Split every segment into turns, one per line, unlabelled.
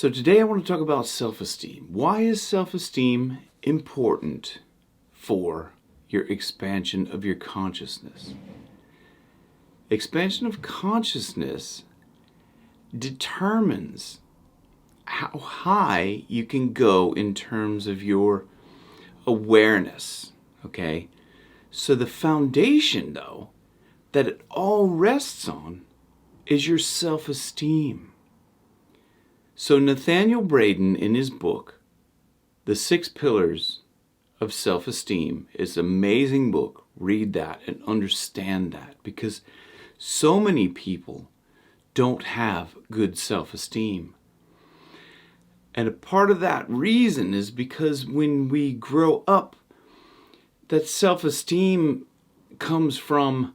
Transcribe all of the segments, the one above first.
So today I want to talk about self-esteem. Why is self-esteem important for your expansion of your consciousness? Expansion of consciousness determines how high you can go in terms of your awareness, okay? So the foundation, though, that it all rests on is your self-esteem. So Nathaniel Braden, in his book, The 6 Pillars of Self-Esteem, is an amazing book. Read that and understand that, because so many people don't have good self-esteem. And a part of that reason is because when we grow up, that self-esteem comes from,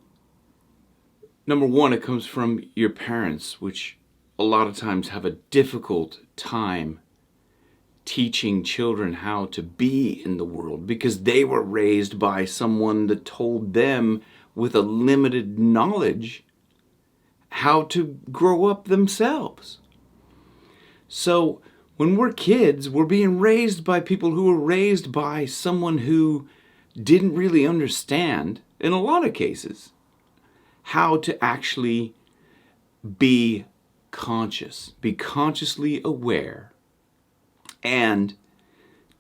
number one, it comes from your parents, which a lot of times have a difficult time teaching children how to be in the world because they were raised by someone that told them with a limited knowledge how to grow up themselves. So when we're kids, we're being raised by people who were raised by someone who didn't really understand, in a lot of cases, how to actually be conscious, be consciously aware, and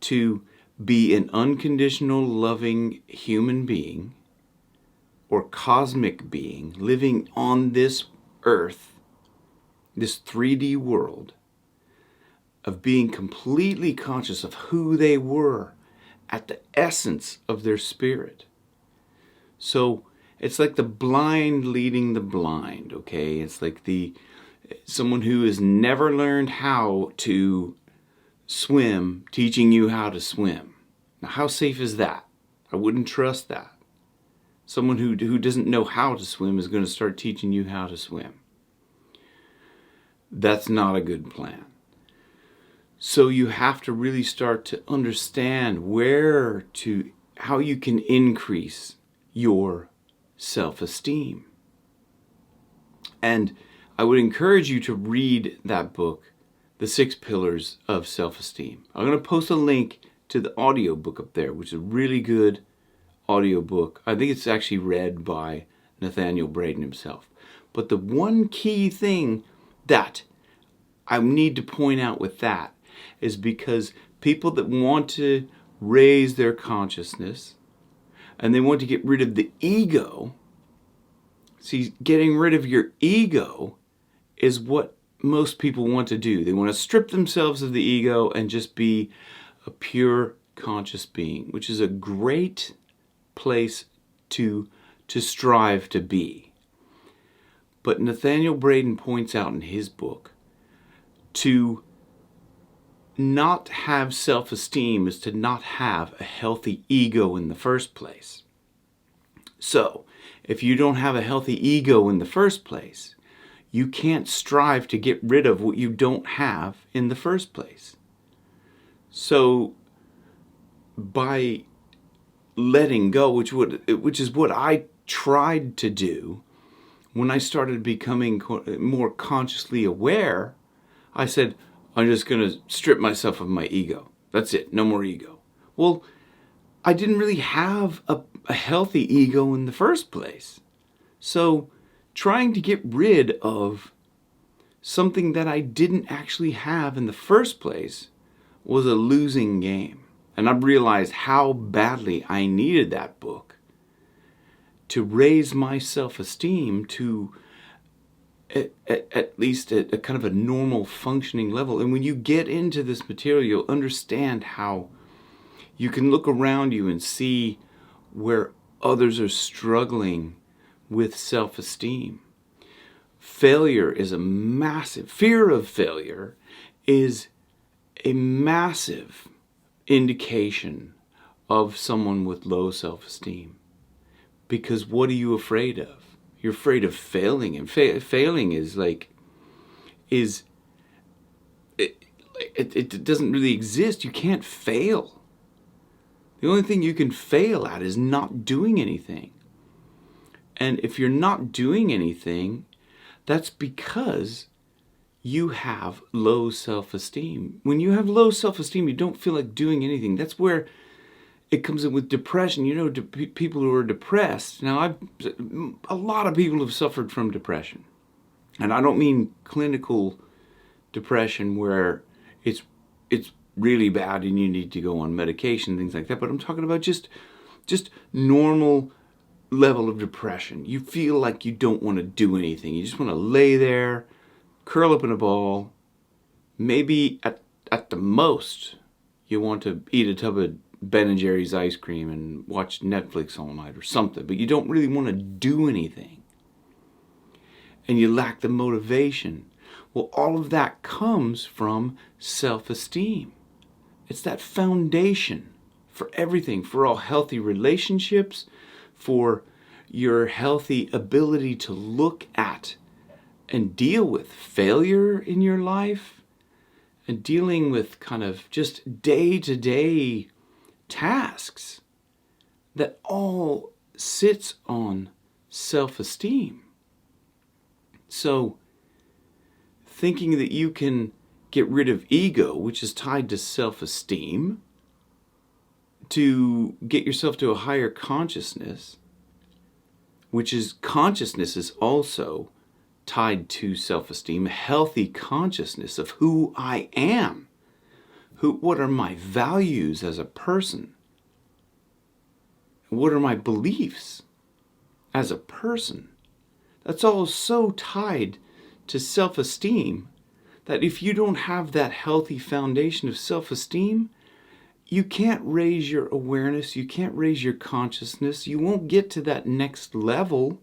to be an unconditional, loving human being or cosmic being living on this earth, this 3D world, of being completely conscious of who they were at the essence of their spirit. So it's like the blind leading the blind, okay? It's like someone who has never learned how to swim teaching you how to swim. Now, how safe is that? I wouldn't trust that. Someone who doesn't know how to swim is going to start teaching you how to swim. That's not a good plan. So you have to really start to understand how you can increase your self-esteem. And I would encourage you to read that book, The 6 Pillars of Self-Esteem. I'm going to post a link to the audiobook up there, which is a really good audiobook. I think it's actually read by Nathaniel Braden himself. But the one key thing that I need to point out with that is because people that want to raise their consciousness and they want to get rid of the ego, see, getting rid of your ego is what most people want to do. They want to strip themselves of the ego and just be a pure conscious being, which is a great place to strive to be. But Nathaniel Braden points out in his book, to not have self-esteem is to not have a healthy ego in the first place. So, if you don't have a healthy ego in the first place, you can't strive to get rid of what you don't have in the first place. So, by letting go, which is what I tried to do when I started becoming more consciously aware, I said, I'm just going to strip myself of my ego. That's it. No more ego. Well, I didn't really have a healthy ego in the first place. So trying to get rid of something that I didn't actually have in the first place was a losing game. And I realized how badly I needed that book to raise my self-esteem to at least a kind of a normal functioning level. And when you get into this material, you'll understand how you can look around you and see where others are struggling with self-esteem. Fear of failure is a massive indication of someone with low self-esteem. Because what are you afraid of? You're afraid of failing, and failing is it doesn't really exist. You can't fail. The only thing you can fail at is not doing anything. And if you're not doing anything, that's because you have low self-esteem. When you have low self-esteem, you don't feel like doing anything. That's where it comes in with depression. You know, people who are depressed. Now, a lot of people have suffered from depression. And I don't mean clinical depression where it's really bad and you need to go on medication, things like that. But I'm talking about just normal level of depression. You feel like you don't want to do anything. You just want to lay there, curl up in a ball. Maybe at the most, you want to eat a tub of Ben and Jerry's ice cream and watch Netflix all night or something. But you don't really want to do anything. And you lack the motivation. Well, all of that comes from self-esteem. It's that foundation for everything, for all healthy relationships, for your healthy ability to look at and deal with failure in your life, and dealing with kind of just day-to-day tasks that all sits on self-esteem. So, thinking that you can get rid of ego, which is tied to self-esteem, to get yourself to a higher consciousness, which is consciousness is also tied to self-esteem, a healthy consciousness of who I am, what are my values as a person, what are my beliefs as a person. That's all so tied to self-esteem that if you don't have that healthy foundation of self-esteem, you can't raise your awareness, you can't raise your consciousness, you won't get to that next level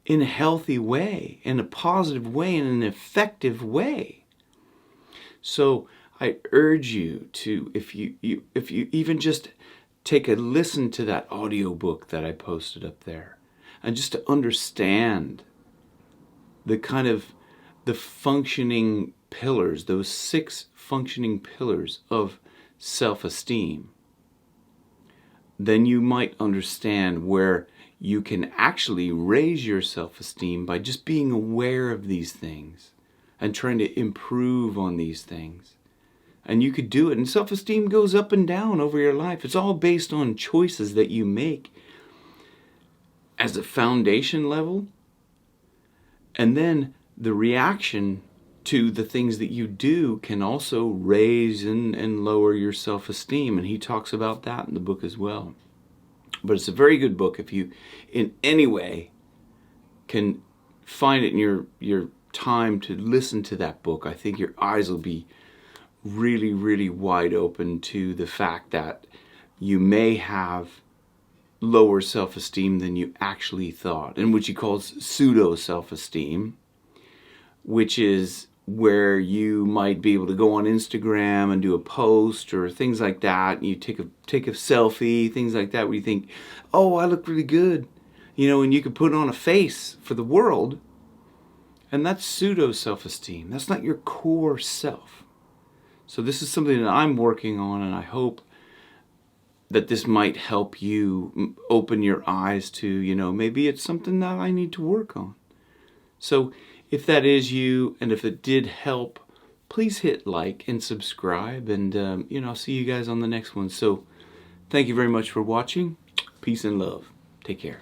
in a healthy way, in a positive way, in an effective way. So I urge you to, if you even just take a listen to that audiobook that I posted up there, and just to understand the kind of the functioning pillars, those 6 functioning pillars of self-esteem, then you might understand where you can actually raise your self-esteem by just being aware of these things and trying to improve on these things. And you could do it. And self-esteem goes up and down over your life. It's all based on choices that you make as a foundation level. And then the reaction to the things that you do can also raise and lower your self-esteem. And he talks about that in the book as well. But it's a very good book if you in any way can find it in your time to listen to that book. I think your eyes will be really, really wide open to the fact that you may have lower self-esteem than you actually thought, and which he calls pseudo self-esteem, which is where you might be able to go on Instagram and do a post or things like that, and you take a selfie, things like that, where you think, oh, I look really good, and you can put on a face for the world, and that's pseudo self-esteem. That's not your core self. So this is something that I'm working on, and I hope that this might help you open your eyes to, maybe it's something that I need to work on. So if that is you, and if it did help, please hit like and subscribe, and I'll see you guys on the next one. So thank you very much for watching. Peace and love. Take care.